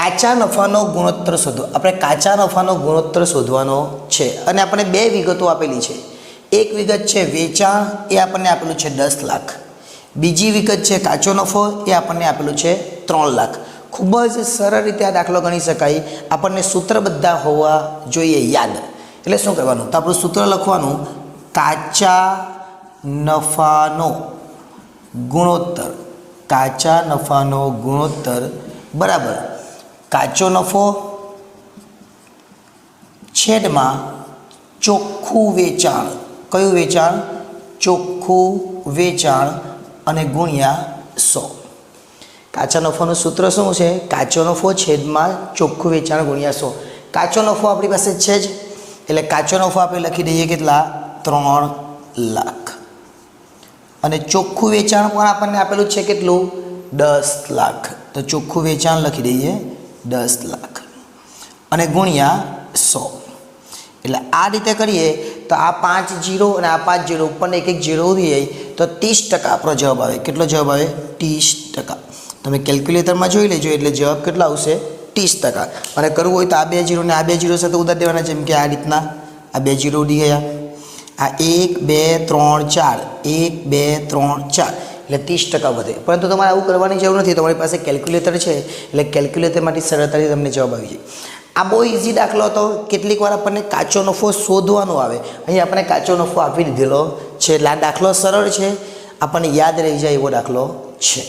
કાચા નફાનો ગુણોત્તર શોધો. આપણે કાચા નફાનો ગુણોત્તર શોધવાનો છે અને આપણે બે વિગતો આપેલી છે. એક વિગત છે વેચાણ, એ આપણને આપેલું છે 10 લાખ. બીજી વિગત છે કાચો નફો, એ આપણને આપેલું છે 3 લાખ. ખૂબ જ સરળ રીતે આ દાખલો ગણી શકાય. આપણને સૂત્ર બધા હોવા જોઈએ યાદ. એટલે શું કરવાનું, તો આપણું સૂત્ર લખવાનું, કાચા નફાનો ગુણોત્તર. કાચા નફાનો ગુણોત્તર બરાબર કાચો નફો છેદમાં ચોખ્ખું વેચાણ. કયું વેચાણ? ચોખ્ખું વેચાણ અને ગુણ્યા 100. કાચા નફાનું સૂત્ર શું છે? કાચો નફો છેદમાં ચોખ્ખું વેચાણ ગુણ્યા 100. કાચો નફો આપણી પાસે છે જ, એટલે કાચો નફો આપણે લખી દઈએ કેટલા? 3 લાખ. અને ચોખ્ખું વેચાણ પણ આપણને આપેલું છે કેટલું? 10 લાખ. તો ચોખ્ખું વેચાણ લખી દઈએ 10 લાખ અને ગુણ્યા 100. એટલે આ રીતે કરીએ તો આ 5 0 અને આ 5 0 ઉપર એક એક 0 ઉડી જાય તો 30% આપણો જવાબ આવે. કેટલો જવાબ આવે? 30%. તમે કેલ્ક્યુલેટરમાં જોઈ લેજો એટલે જવાબ કેટલો આવશે? 30%. અને કરવું હોય તો આ 2 0 ને આ 2 0 સાથે ઉડાડી દેવાના, જેમ કે આ રીતના આ 2 0 ઉડી ગયા. આ 1 2 3 4 1 2 3 4 એટલે 30% વધે. પરંતુ તમારે આવું કરવાની જરૂર નથી. તમારી પાસે કેલ્ક્યુલેટર છે એટલે કેલ્ક્યુલેટરમાંથી સરળતાથી તમને જવાબ આવી જાય. આ બહુ ઇઝી દાખલો હતો. કેટલીક વાર આપણને કાચો નફો શોધવાનો આવે, અહીં આપણે કાચો નફો આપી દીધેલો છે એટલે આ દાખલો સરળ છે, આપણને યાદ રહી જાય એવો દાખલો છે.